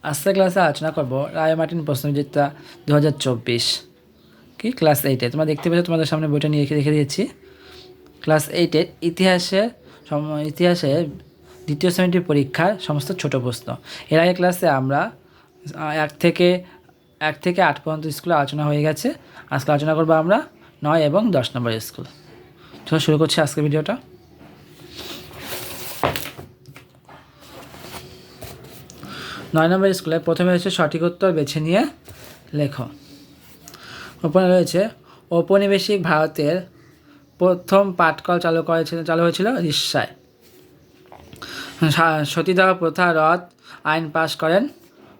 আজকের ক্লাসে আলোচনা করব রায় মার্টিন প্রশ্নবিচিত্রা 2024 কি ক্লাস 8-এ। তোমরা দেখতে পেয়েছো, তোমাদের সামনে বইটা নিয়ে রেখে দিয়েছি। ক্লাস 8-এর ইতিহাসে দ্বিতীয় শ্রেণীর পরীক্ষার সমস্ত ছোট প্রশ্ন। এর আগে ক্লাসে আমরা 1 থেকে 8 পর্যন্ত স্কুলে আলোচনা হয়ে গেছে। আজকে আলোচনা করবো আমরা 9 এবং 10 নম্বর স্কুল। চলো শুরু করছি আজকের ভিডিওটা। 9 নম্বর স্কুলে প্রথমে রয়েছে সঠিক উত্তর বেছে নিয়ে লেখো। ওপরে রয়েছে ঔপনিবেশিক ভারতের প্রথম পাটকল চালু হয়েছিল রিষ্যায়। সতীদাহ প্রথা রদ আইন পাশ করেন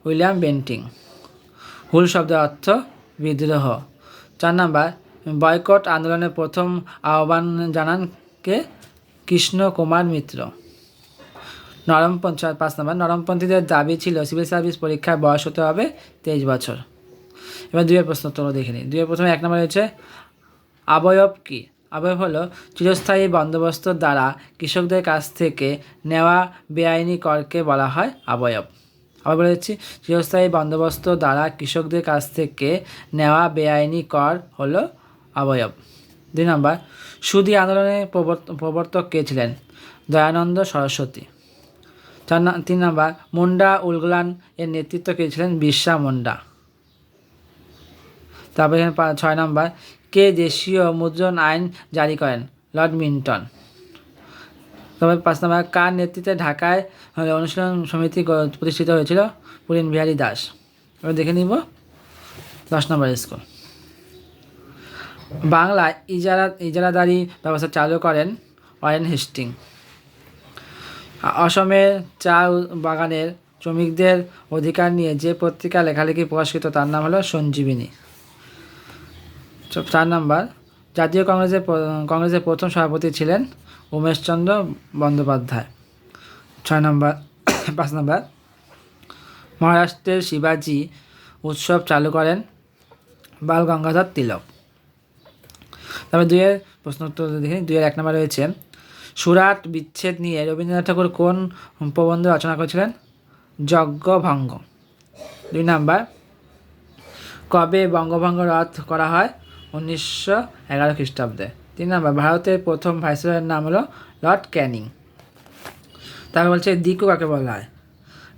উইলিয়াম বেন্টিং। হুল শব্দের অর্থ বিদ্রোহ। 4 নম্বর বয়কট আন্দোলনের প্রথম আহ্বান জানান কে? কৃষ্ণ কুমার মিত্র। 5 নম্বর নরমপন্থীদের দাবি ছিল সিভিল সার্ভিস পরীক্ষায় বয়স হতে হবে 23 বছর। এবার 2 প্রশ্ন তোমরা দেখে নিই। 2 প্রথমে 1 নম্বর রয়েছে অবয়ব কি? অবয়ব হলো চিরস্থায়ী বন্দোবস্ত দ্বারা কৃষকদের কাছ থেকে নেওয়া বেআইনি করকে বলা হয় অবয়ব। আবার বলেছি, চিরস্থায়ী বন্দোবস্ত দ্বারা কৃষকদের কাছ থেকে নেওয়া বেআইনি কর হলো অবয়ব। 2 নম্বর সুদি আন্দোলনের প্রবর্তক কে ছিলেন? দয়ানন্দ সরস্বতী। 3 নম্বর মুন্ডা উলগুলান এর নেতৃত্ব কে ছিলেন? বিরসা মুন্ডা। তারপর এখানে 6 নম্বর কে দেশীয় মুদ্রণ আইন জারি করেন? Lord Milton. তারপর 5 নম্বর কার নেতৃত্বে ঢাকায় অনুশীলন সমিতি প্রতিষ্ঠিত হয়েছিল? পুলিন বিহারী দাস। এবার দেখে নিব 10 নম্বর স্কুল। বাংলায় ইজারাদারি ব্যবস্থা চালু করেন ওয়ারেন হেস্টিং। অসমের চা বাগানের শ্রমিকদের অধিকার নিয়ে যে পত্রিকা লেখালেখি প্রকাশিত তার নাম হলো সঞ্জীবিনী। 4 নম্বর জাতীয় কংগ্রেসের প্রথম সভাপতি ছিলেন উমেশচন্দ্র বন্দ্যোপাধ্যায়। 5 নম্বর মহারাষ্ট্রের শিবাজি উৎসব চালু করেন বাল গঙ্গাধর তিলক। তারপর 2 প্রশ্ন উত্তর দেখি। 2 1 নম্বর রয়েছে সুরাট বিচ্ছেদ নিয়ে রবীন্দ্রনাথ ঠাকুর কোন প্রবন্ধ রচনা করেছিলেন? যজ্ঞভঙ্গ। 2 নম্বর কবে বঙ্গভঙ্গ রদ করা হয়? 1911 খ্রিস্টাব্দে। 3 নম্বর ভারতের প্রথম ভাইসরয়ের নাম হলো লর্ড ক্যানিং। তারপর বলছে দিকু কাকে বলা হয়?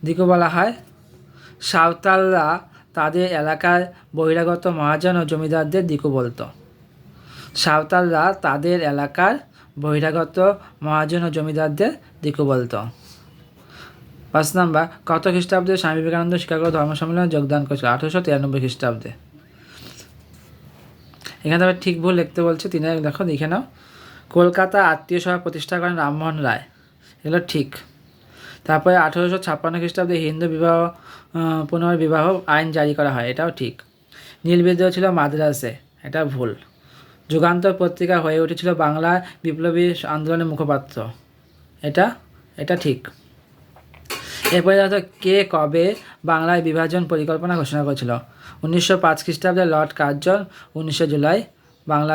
দিকু বলা হয় সাঁওতালরা তাদের এলাকার বহিরাগত মহাজন ও জমিদারদের দিকু বলতো। সাঁওতালরা তাদের এলাকার বহিরাগত মহাজন ও জমিদারদের দিকু বলতো। 5 নম্বর কত খ্রিস্টাব্দে স্বামী বিবেকানন্দ শিকাগো ধর্ম সম্মেলনে যোগদান করেছিল? 1893 খ্রিস্টাব্দে। এখানে তবে ঠিক ভুল লিখতে বলছে। 3 দেখো, দেখে নাও। কলকাতা আত্মীয় সভা প্রতিষ্ঠা করেন রামমোহন রায়। এগুলো ঠিক। তারপরে 1856 খ্রিস্টাব্দে হিন্দু পুনর্বিবাহ আইন জারি করা হয়, এটাও ঠিক। নীল বিদ্রোহ ছিল মাদ্রাসে, এটা ভুল। যুগান্তর পত্রিকা হয়ে উঠেছিল বাংলা বিপ্লবী আন্দোলনের মুখপাত্র, এটা ঠিক। এরপরে দেখো কে কবে বাংলায় বিভাজন পরিকল্পনা ঘোষণা করেছিল? 1905 খ্রিস্টাব্দে লর্ড কার্জন 19 জুলাই বাংলা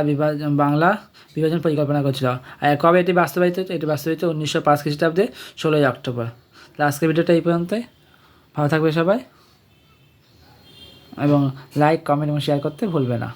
বিভাজন পরিকল্পনা করেছিল। আর কবে এটি বাস্তবায়িত? এটি বাস্তবায়িত 1905 খ্রিস্টাব্দে 16 অক্টোবর। তাহলে আজকের ভিডিওটা এই পর্যন্তই। ভালো থাকবে সবাই এবং লাইক, কমেন্ট এবং শেয়ার করতে ভুলবে না।